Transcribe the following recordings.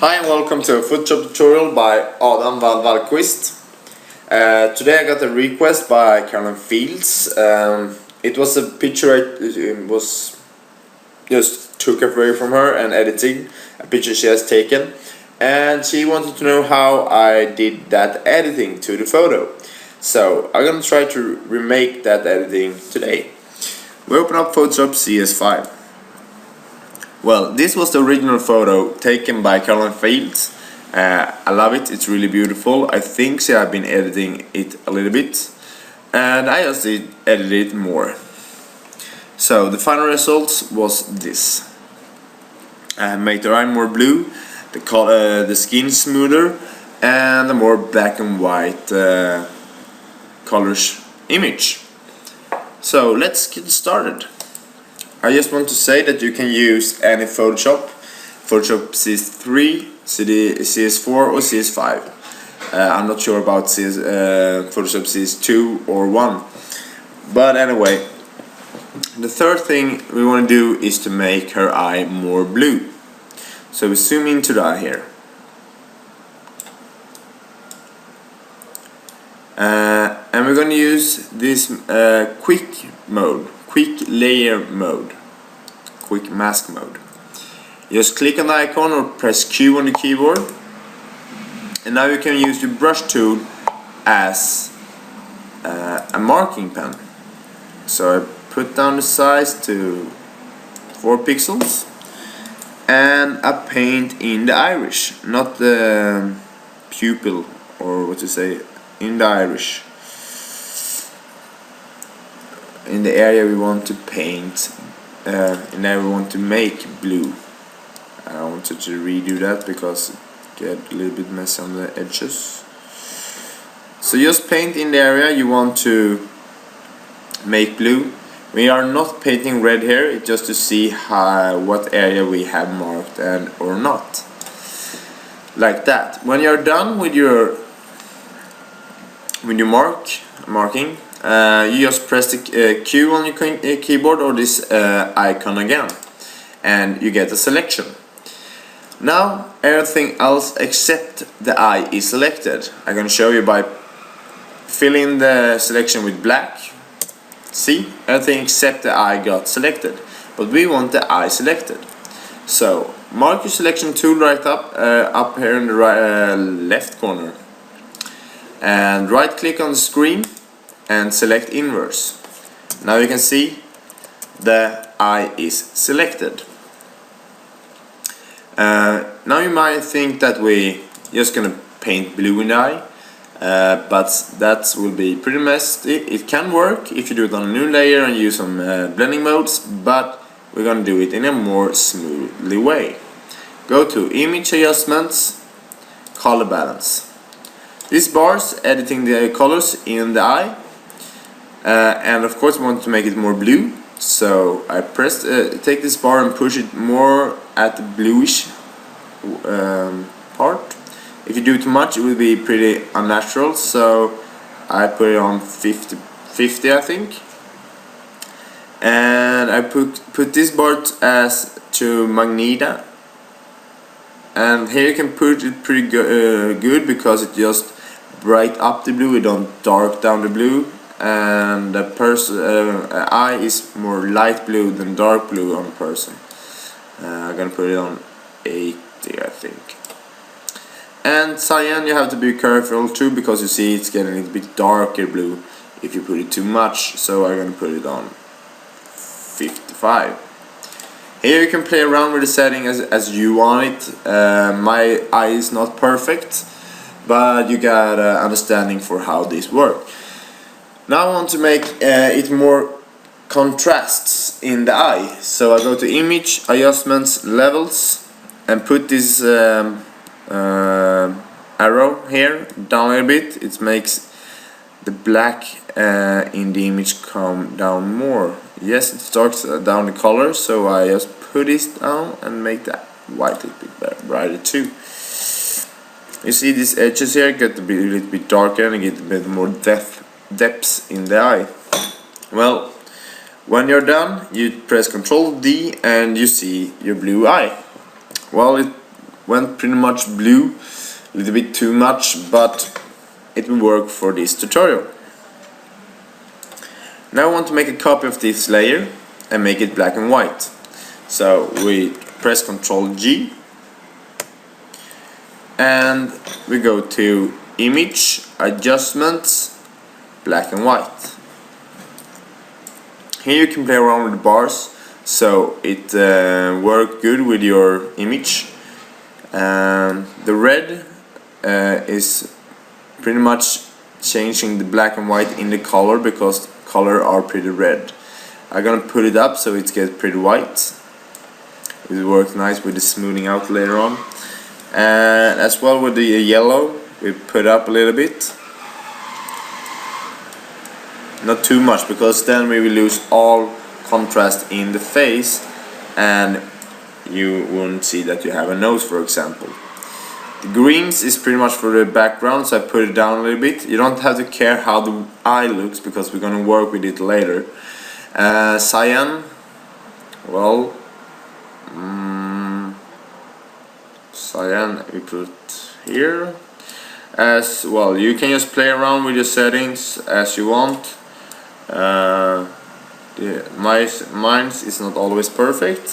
Hi and welcome to a Photoshop tutorial by Adam Wallqvist. Today I got a request by Caroline Fields. It was a picture I was just took away from her and editing a picture she has taken, and she wanted to know how I did that editing to the photo. So I'm gonna try to remake that editing today. We open up Photoshop CS5. Well, this was the original photo taken by Caroline Fields. I love it, it's really beautiful. I think she have been editing it a little bit, and I just edit it more. So the final result was this. I made the eye more blue, the skin smoother, and a more black and white colors image. So let's get started. I just want to say that you can use any Photoshop CS3, CS4 or CS5. I'm not sure about Photoshop CS2 or 1. But anyway, the third thing we want to do is to make her eye more blue. So we zoom into the eye here. And we're going to use this quick layer mode, quick mask mode. Just click on the icon or press Q on the keyboard, and now you can use your brush tool as a marking pen. So I put down the size to 4 pixels and I paint in the iris, not the pupil, or what to say, in the iris, in the area we want to paint, and now we want to make blue. I wanted to redo that because it get a little bit messy on the edges. So just paint in the area you want to make blue. We are not painting red here, it's just to see what area we have marked and or not. Like that. When you're done with your marking, you just press the Q on your keyboard or this icon again, and you get a selection. Now everything else except the eye is selected. I'm going to show you by filling the selection with black. See, everything except the eye got selected, but we want the eye selected. So mark your selection tool right up here in the left corner, and right click on the screen and select inverse. Now you can see the eye is selected. Now you might think that we just gonna paint blue in the eye, but that will be pretty messy. It can work if you do it on a new layer and use some blending modes, but we're gonna do it in a more smoothly way. Go to Image Adjustments, Color Balance. This bar's editing the colors in the eye, and of course we want to make it more blue. So I take this bar and push it more at the bluish part. If you do too much it will be pretty unnatural, so I put it on 50 I think, and I put this bar as to Magenta, and here you can put it pretty good because it just bright up the blue, it don't dark down the blue, and the eye is more light blue than dark blue on the person. I'm gonna put it on 80 I think. And cyan you have to be careful too, because you see it's getting a little bit darker blue if you put it too much, so I'm gonna put it on 55. Here you can play around with the setting as you want it. My eye is not perfect, but you got an understanding for how this works. Now I want to make it more contrasts in the eye, so I go to Image, Adjustments, Levels, and put this arrow here down a little bit. It makes the black in the image come down more. Yes, it starts down the color, so I just put this down and make that white a bit brighter too. You see these edges here get a little bit darker and get a bit more depth in the eye. Well, when you're done, you press Ctrl D and you see your blue eye. Well, went pretty much blue, a little bit too much, but it will work for this tutorial. Now I want to make a copy of this layer and make it black and white. So we press Ctrl G and we go to Image, Adjustments, Black and White. Here you can play around with the bars so it works good with your image. The red is pretty much changing the black and white in the color because color are pretty red. I'm gonna put it up so it gets pretty white. It works nice with the smoothing out later on. And as well with the yellow, we put up a little bit. Not too much, because then we will lose all contrast in the face and you won't see that you have a nose, for example. The greens is pretty much for the background, so I put it down a little bit. You don't have to care how the eye looks because we're gonna work with it later. Cyan, well, cyan we put here. As well, you can just play around with your settings as you want. Mine is not always perfect,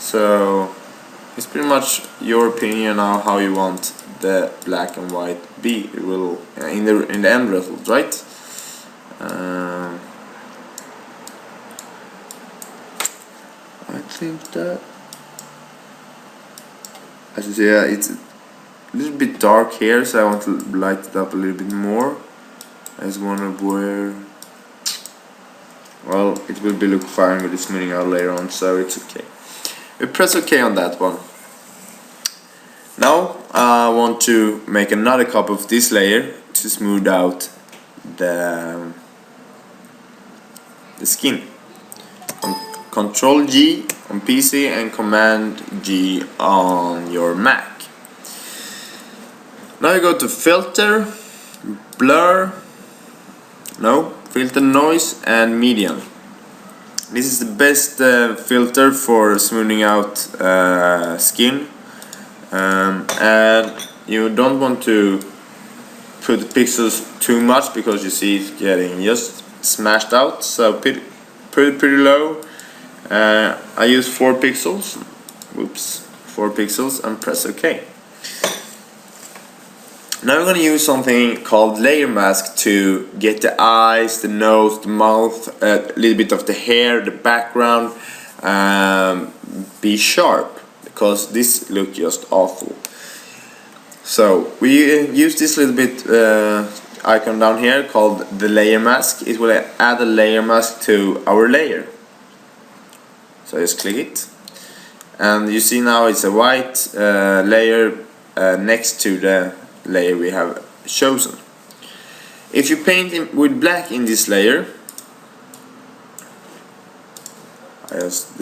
so it's pretty much your opinion on how you want the black and white be. It will in the end result, right? I think that, as you see, it's a little bit dark here, so I want to light it up a little bit more. I just want to wear. Well, it will be look fine with the smoothing out later on, so it's okay. We press OK on that one. Now I want to make another copy of this layer to smooth out the skin. Control G on PC and Command G on your Mac. Now you go to Filter, Blur, Filter, Noise and Median. This is the best filter for smoothing out skin, and you don't want to put pixels too much because you see it's getting just smashed out, so put it pretty low. I use 4 pixels, 4 pixels, and press OK. Now I'm going to use something called layer mask to get the eyes, the nose, the mouth, a little bit of the hair, the background be sharp, because this looks just awful. So we use this little bit icon down here called the layer mask. It will add a layer mask to our layer. So just click it, and you see now it's a white layer next to the layer we have chosen. If you paint with black in this layer, I just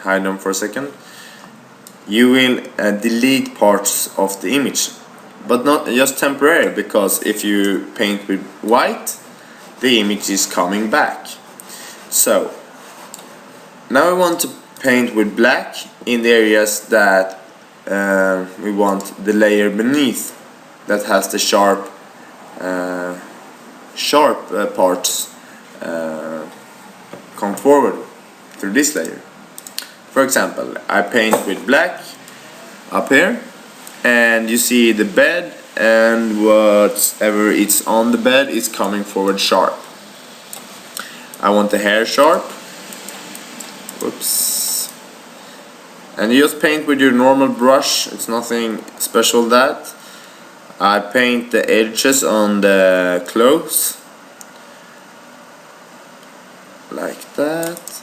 hide them for a second, you will delete parts of the image, but not just temporary, because if you paint with white, the image is coming back. So now I want to paint with black in the areas that we want the layer beneath that has the sharp parts come forward through this layer. For example, I paint with black up here, and you see the bed, and whatever it's on the bed is coming forward sharp. I want the hair sharp. Whoops. And you just paint with your normal brush, it's nothing special that. I paint the edges on the clothes like that.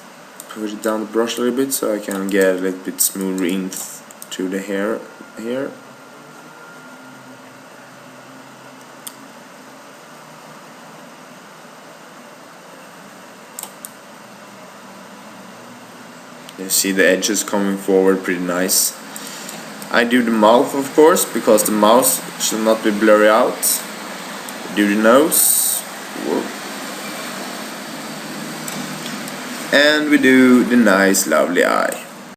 Put it down the brush a little bit so I can get a little bit smoother in to the hair here. You see the edges coming forward pretty nice. I do the mouth, of course, because the mouth should not be blurry out. Do the nose. Whoa. And we do the nice lovely eye.